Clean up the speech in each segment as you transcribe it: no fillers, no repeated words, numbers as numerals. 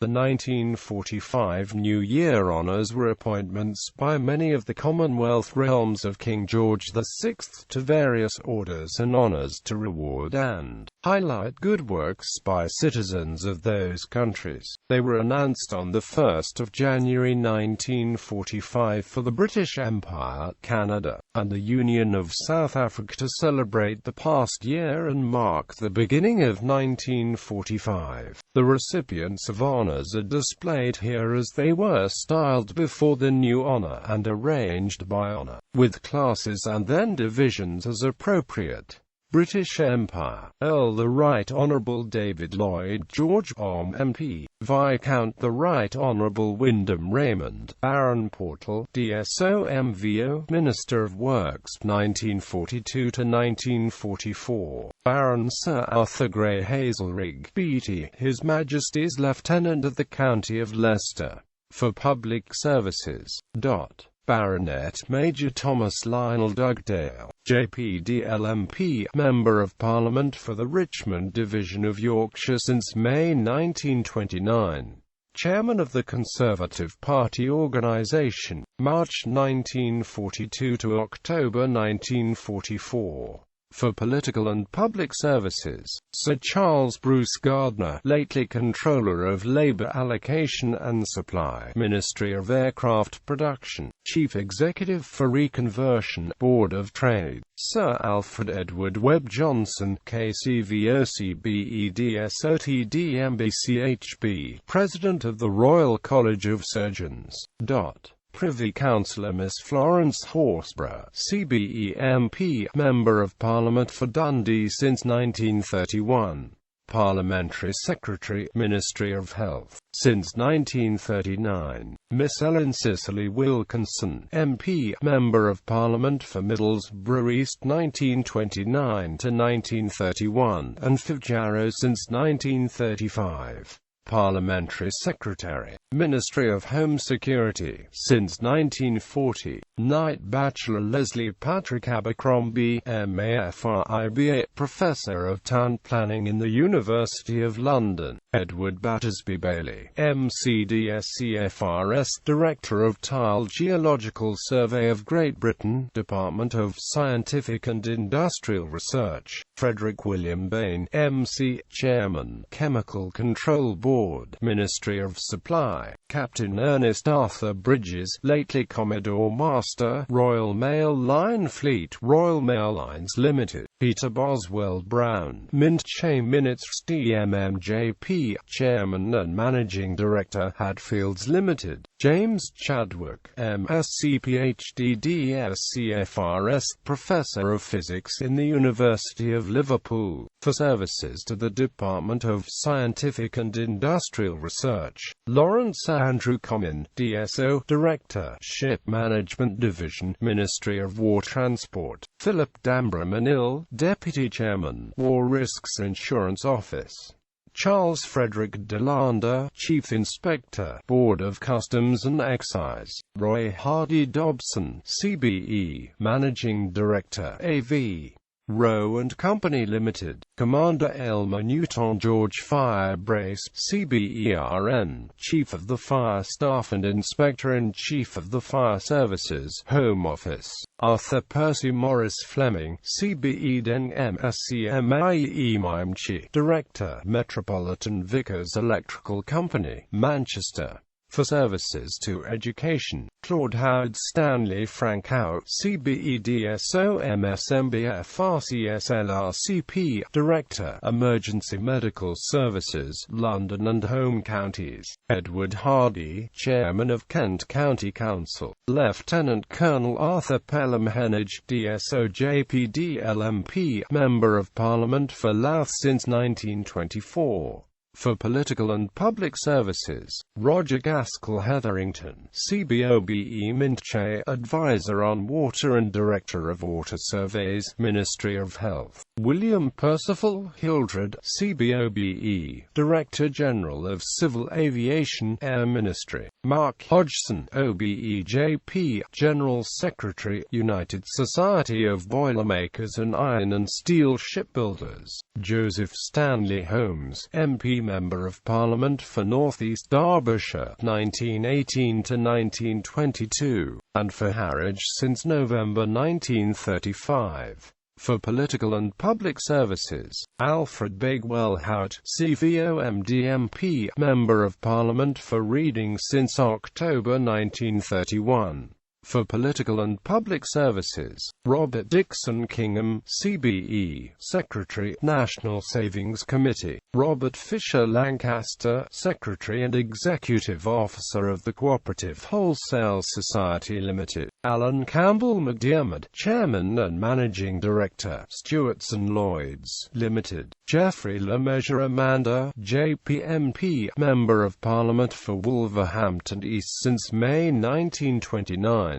The 1945 New Year honours were appointments by many of the Commonwealth realms of King George VI to various orders and honours to reward and highlight good works by citizens of those countries. They were announced on the 1st of January 1945 for the British Empire, Canada, and the Union of South Africa to celebrate the past year and mark the beginning of 1945. The recipients of honours are displayed here as they were styled before the new honour and arranged by honour, with classes and then divisions as appropriate. British Empire, Earl the Right Honourable David Lloyd George MP, Viscount the Right Honourable Wyndham Raymond, Baron Portal, DSO MVO, Minister of Works 1942 to 1944, Baron Sir Arthur Grey Hazelrigg, BT, His Majesty's Lieutenant of the County of Leicester, for public services. Baronet Major Thomas Lionel Dugdale, JPDL-MP, Member of Parliament for the Richmond Division of Yorkshire since May 1929. Chairman of the Conservative Party Organisation, March 1942 to October 1944. For political and public services, Sir Charles Bruce Gardner, lately Controller of Labour Allocation and Supply, Ministry of Aircraft Production, Chief Executive for Reconversion, Board of Trade, Sir Alfred Edward Webb Johnson, KCVOCBEDSOTDMBCHB, President of the Royal College of Surgeons. Privy Councillor Miss Florence Horsburgh, CBE-MP, Member of Parliament for Dundee since 1931. Parliamentary Secretary, Ministry of Health, since 1939. Miss Ellen Cicely Wilkinson, MP, Member of Parliament for Middlesbrough East 1929 to 1931, and Fivjarrow since 1935. Parliamentary Secretary, Ministry of Home Security, since 1940. Knight Bachelor Leslie Patrick Abercrombie, MAFRIBA, Professor of Town Planning in the University of London. Edward Battersby Bailey, MCDSCFRS, Director of Tile Geological Survey of Great Britain, Department of Scientific and Industrial Research. Frederick William Bain, MC, Chairman, Chemical Control Board, Ministry of Supply. Captain Ernest Arthur Bridges, lately Commodore Master, Royal Mail Line Fleet, Royal Mail Lines Limited. Peter Boswell Brown, Mint Che Minutes DMMJP, Chairman and Managing Director, Hadfields Limited. James Chadwick, MSc PhD DSCFRS, Professor of Physics in the University of Liverpool, for services to the Department of Scientific and Industrial Research. Lawrence Andrew Comyn, DSO, Director, Ship Management Division, Ministry of War Transport. Philip Dambra-Manil, Deputy Chairman, War Risks Insurance Office. Charles Frederick DeLanda, Chief Inspector, Board of Customs and Excise. Roy Hardy Dobson, CBE, Managing Director, AV. Rowe & Company Limited. Commander Elmer Newton George Firebrace, CBERN, Chief of the Fire Staff and Inspector-in-Chief of the Fire Services, Home Office. Arthur Percy Morris Fleming, CBE-DEN MSCMIE Director, Metropolitan Vickers Electrical Company, Manchester. For services to education, Claude Howard Stanley Frank Howe, CBEDSO MSMBFRCSLRCP, Director, Emergency Medical Services, London and Home Counties. Edward Hardy, Chairman of Kent County Council. Lieutenant Colonel Arthur Pelham Heneage, DSO JPDLMP, Member of Parliament for Louth since 1924. For political and public services, Roger Gaskell Hetherington, CBOBE Mintche, Advisor on Water and Director of Water Surveys, Ministry of Health. William Percival Hildred, CBOBE, Director-General of Civil Aviation, Air Ministry. Mark Hodgson, OBEJP, General Secretary, United Society of Boilermakers and Iron and Steel Shipbuilders. Joseph Stanley Holmes, MP Member of Parliament for North East Derbyshire, 1918 to 1922, and for Harwich since November 1935. For political and public services, Alfred Bagwell Howard, CVOMD MP, Member of Parliament for Reading since October 1931. For political and public services, Robert Dixon Kingham, CBE, Secretary, National Savings Committee. Robert Fisher Lancaster, Secretary and Executive Officer of the Cooperative Wholesale Society Limited. Alan Campbell McDiarmid, Chairman and Managing Director, Stewarts and Lloyds Limited. Geoffrey LeMessurier Amanda, JPMP, Member of Parliament for Wolverhampton East since May 1929.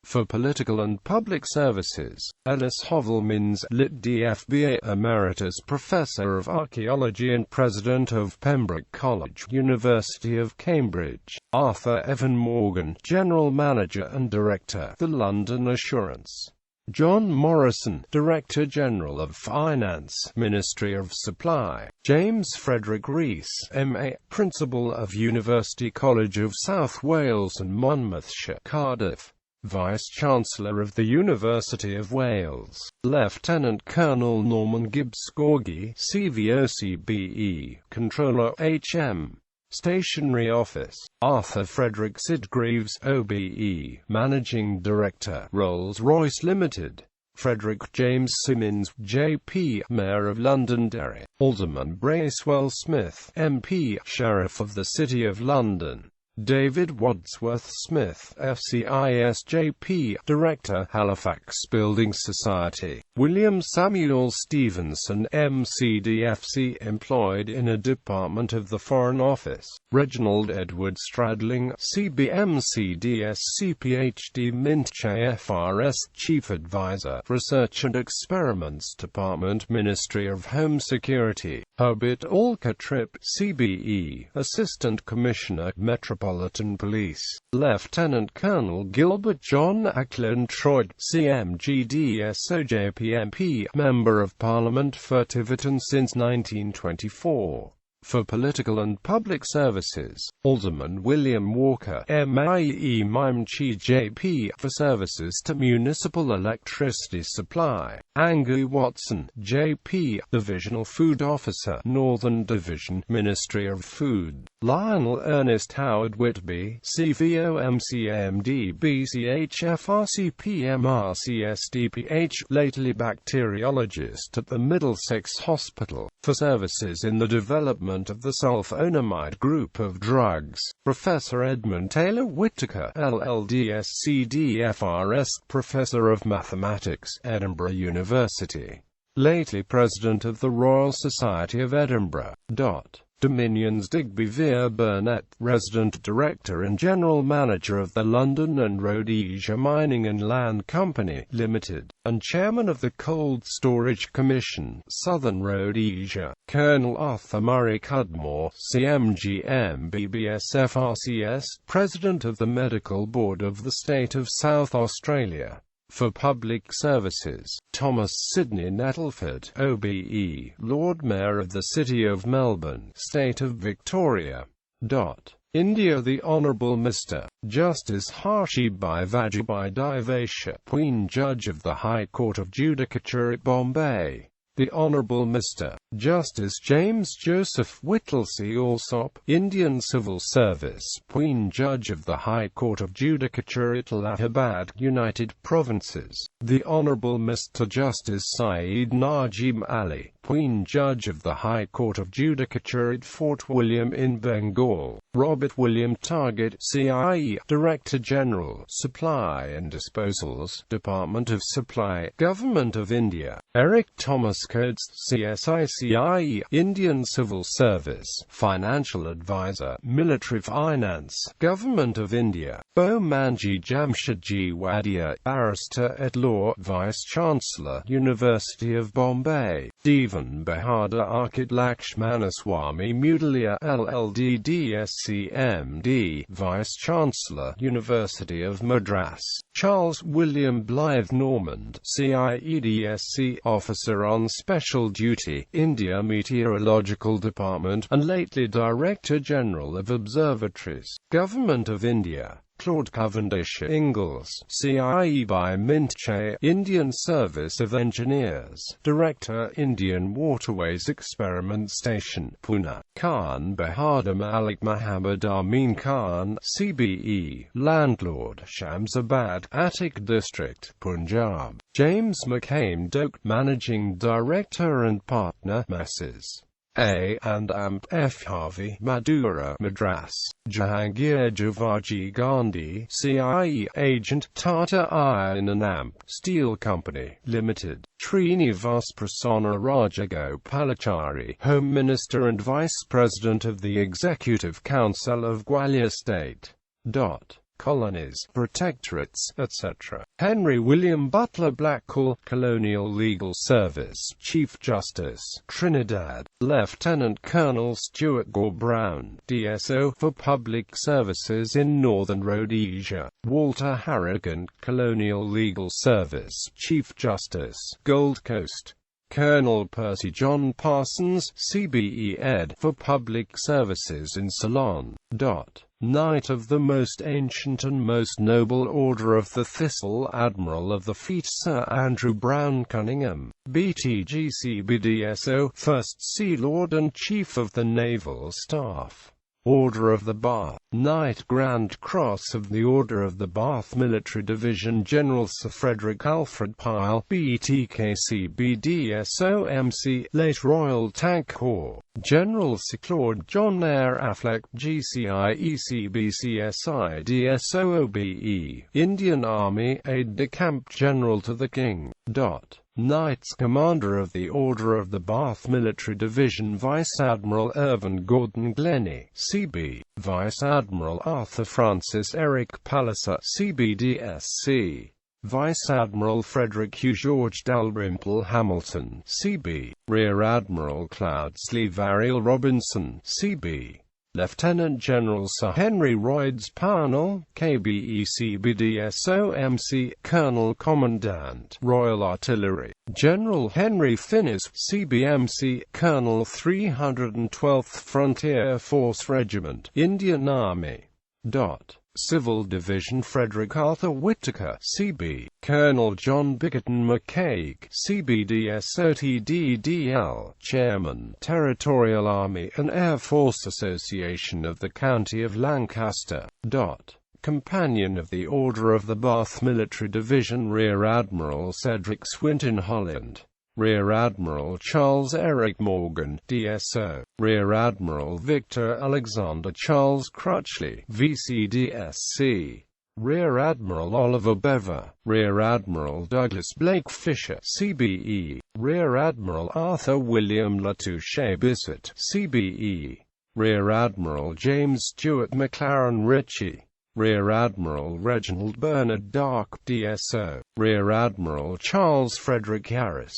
For political and public services, Ellis Hovelmans, Lit DFBA, Emeritus Professor of Archaeology and President of Pembroke College, University of Cambridge. Arthur Evan Morgan, General Manager and Director, The London Assurance. John Morrison, Director-General of Finance, Ministry of Supply. James Frederick Rees, MA, Principal of University College of South Wales and Monmouthshire, Cardiff. Vice-Chancellor of the University of Wales. Lieutenant Colonel Norman Gibbs Gorgie, CVOCBE, Controller HM. Stationery Office. Arthur Frederick Sidgreaves, OBE, Managing Director, Rolls-Royce Limited. Frederick James Simmons, JP, Mayor of Londonderry. Alderman Bracewell Smith, MP, Sheriff of the City of London. David Wadsworth Smith, FCIS JP, Director, Halifax Building Society. William Samuel Stevenson, MCDFC, employed in a department of the Foreign Office. Reginald Edward Stradling, CBMCDSC PhD Mintcha FRS, Chief Advisor, Research and Experiments Department, Ministry of Home Security. Herbert Alcatrip, CBE, Assistant Commissioner, Metropolitan Police. Lieutenant Colonel Gilbert John Ackland Troyd, CMGDSOJPMP, Member of Parliament for Tiverton since 1924. For political and public services, Alderman William Walker, MIE Mimchi JP, for services to municipal electricity supply. Angus Watson, JP, Divisional Food Officer, Northern Division, Ministry of Food. Lionel Ernest Howard Whitby, CVOMCAMD BCHFRCPMRCSDPH, lately bacteriologist at the Middlesex Hospital, for services in the development of the sulfonamide group of drugs. Professor Edmund Taylor Whittaker, LLDSCDFRS, Professor of Mathematics, Edinburgh University. Lately President of the Royal Society of Edinburgh. Dominions Digby Vere Burnett, Resident Director and General Manager of the London and Rhodesia Mining and Land Company, Limited, and Chairman of the Cold Storage Commission, Southern Rhodesia. Colonel Arthur Murray Cudmore, CMGM BBSFRCS, President of the Medical Board of the State of South Australia. For public services, Thomas Sidney Nettleford, OBE, Lord Mayor of the City of Melbourne, State of Victoria. India. The Honourable Mr. Justice Harshibai Vajubhai Divasha, Queen Judge of the High Court of Judicature at Bombay. The Honourable Mr. Justice James Joseph Whittlesey Alsop, Indian Civil Service, Queen Judge of the High Court of Judicature at Allahabad, United Provinces. The Honourable Mr. Justice Saeed Najim Ali, Queen Judge of the High Court of Judicature at Fort William in Bengal. Robert William Target, CIE, Director General, Supply and Disposals, Department of Supply, Government of India. Eric Thomas Coates, CSIC CIE, Indian Civil Service, Financial Advisor, Military Finance, Government of India, Bomanji Jamshedji Wadia, Barrister at Law, Vice-Chancellor, University of Bombay, Devan Bahadur Archit Lakshmanaswamy Mudalia LLD DSc MD, Vice-Chancellor, University of Madras, Charles William Blythe Normand, CIEDSC, Officer on Special Duty, India Meteorological Department, and lately Director General of Observatories, Government of India. Claude Cavendish Ingalls, CIE by Mintche, Indian Service of Engineers, Director, Indian Waterways Experiment Station, Pune. Khan Bahadur Malik Muhammad Amin Khan, CBE, Landlord, Shamsabad, Attic District, Punjab. James McCain Doak, Managing Director and Partner, Messrs. A and AMP F. Harvey, Madura, Madras. Jahangir Javaji Gandhi, CIE Agent, Tata Iron and AMP Steel Company, Limited. Srinivas Prasanna Rajagopalachari, Home Minister and Vice President of the Executive Council of Gwalior State. Colonies, protectorates, etc. Henry William Butler Blackall, Colonial Legal Service, Chief Justice, Trinidad. Lieutenant Colonel Stuart Gore Brown, DSO, for Public Services in Northern Rhodesia. Walter Harrigan, Colonial Legal Service, Chief Justice, Gold Coast. Colonel Percy John Parsons, CBE Ed, for Public Services in Ceylon. Knight of the Most Ancient and Most Noble Order of the Thistle, Admiral of the Fleet Sir Andrew Brown Cunningham, BTGCBDSO, First Sea Lord and Chief of the Naval Staff. Order of the Bath. Knight Grand Cross of the Order of the Bath Military Division General Sir Frederick Alfred Pyle, BTKCBDSOMC, late Royal Tank Corps. General Sir Claude John Eyre Affleck, GCIECBCSIDSOOBE, Indian Army, Aide-de-Camp General to the King. Knights Commander of the Order of the Bath Military Division Vice Admiral Irvin Gordon Glennie, CB, Vice Admiral Arthur Francis Eric Palliser, CBDSC, Vice Admiral Frederick Hugh George Dalrymple Hamilton, CB, Rear Admiral Cloudsley Varial Robinson, CB, Lieutenant General Sir Henry Royds Parnell, KBECBDSOMC, Colonel Commandant, Royal Artillery, General Henry Finnis, CBMC, Colonel 312th Frontier Force Regiment, Indian Army. Civil Division Frederick Arthur Whittaker, CB, Colonel John Bickerton McCaig, CBDSOTDDL, Chairman, Territorial Army and Air Force Association of the County of Lancaster. Companion of the Order of the Bath Military Division Rear Admiral Cedric Swinton Holland. Rear Admiral Charles Eric Morgan, DSO. Rear Admiral Victor Alexander Charles Crutchley, VCDSC. Rear Admiral Oliver Bever. Rear Admiral Douglas Blake Fisher, CBE. Rear Admiral Arthur William Latouche Bissett, CBE. Rear Admiral James Stewart McLaren Ritchie. Rear Admiral Reginald Bernard Dark, DSO. Rear Admiral Charles Frederick Harris.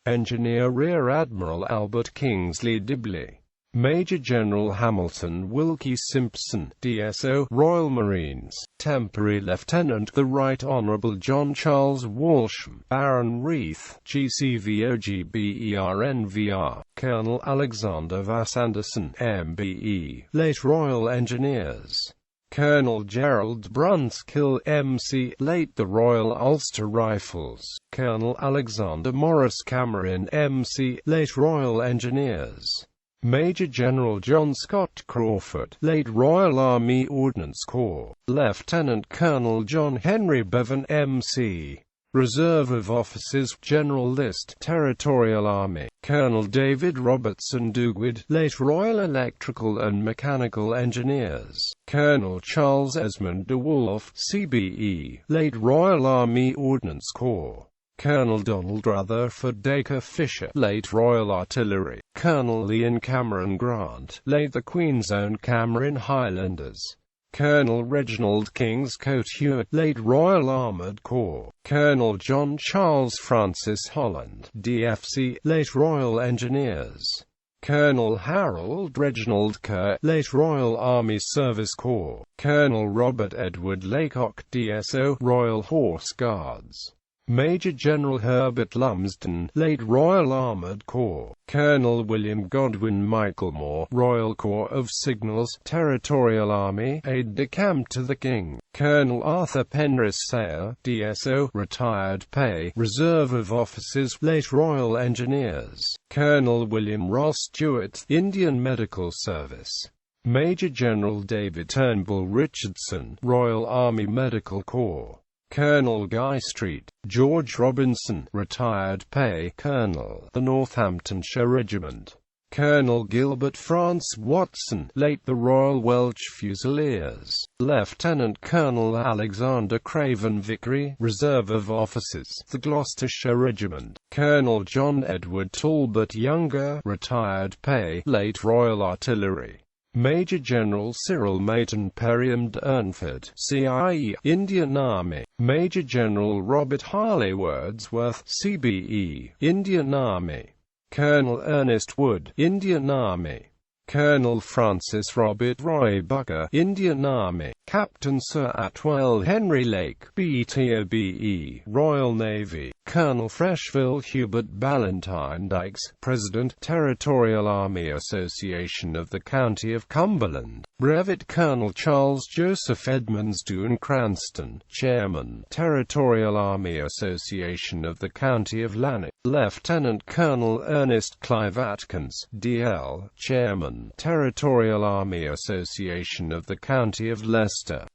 Engineer Rear Admiral Albert Kingsley Dibley. Major General Hamilton Wilkie Simpson, DSO, Royal Marines. Temporary Lieutenant the Right Honourable John Charles Walsham, Baron Reith, GCVOGBERNVR. Colonel Alexander Vass Anderson, MBE, late Royal Engineers. Colonel Gerald Brunskill, MC, late the Royal Ulster Rifles. Colonel Alexander Morris Cameron, MC, late Royal Engineers. Major General John Scott Crawford, late Royal Army Ordnance Corps. Lieutenant Colonel John Henry Bevan, MC. Reserve of Officers, General List, Territorial Army. Colonel David Robertson Dugwood, late Royal Electrical and Mechanical Engineers. Colonel Charles Esmond de Wolfe, CBE, late Royal Army Ordnance Corps. Colonel Donald Rutherford Dacre Fisher, late Royal Artillery. Colonel Ian Cameron Grant, late the Queen's Own Cameron Highlanders. Colonel Reginald Kingscote Hewitt, late Royal Armoured Corps. Colonel John Charles Francis Holland, DFC, late Royal Engineers. Colonel Harold Reginald Kerr, late Royal Army Service Corps. Colonel Robert Edward Laycock, DSO, Royal Horse Guards. Major General Herbert Lumsden, late Royal Armoured Corps. Colonel William Godwin Michaelmore, Royal Corps of Signals, Territorial Army, aide-de-camp to the King. Colonel Arthur Penrith Sayer, DSO, retired pay, Reserve of Officers, late Royal Engineers. Colonel William Ross Stewart, Indian Medical Service. Major General David Turnbull Richardson, Royal Army Medical Corps. Colonel Guy Street, George Robinson, retired pay, Colonel, the Northamptonshire Regiment. Colonel Gilbert France Watson, late the Royal Welch Fusiliers. Lieutenant Colonel Alexander Craven Vickery, Reserve of Officers, the Gloucestershire Regiment. Colonel John Edward Talbot Younger, retired pay, late Royal Artillery. Major General Cyril Mayton Perham Durnford, CIE, Indian Army. Major General Robert Harley Wordsworth, CBE, Indian Army. Colonel Ernest Wood, Indian Army. Colonel Francis Robert Roy Bucker, Indian Army. Captain Sir Atwell Henry Lake, BTOBE, Royal Navy. Colonel Freshville Hubert Ballantyne Dykes, President, Territorial Army Association of the County of Cumberland. Brevet Colonel Charles Joseph Edmonds Doon Cranston, Chairman, Territorial Army Association of the County of Lanark. Lieutenant Colonel Ernest Clive Atkins, DL, Chairman, Territorial Army Association of the County of Leicester.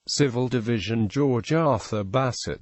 Civil Division George Arthur Bassett,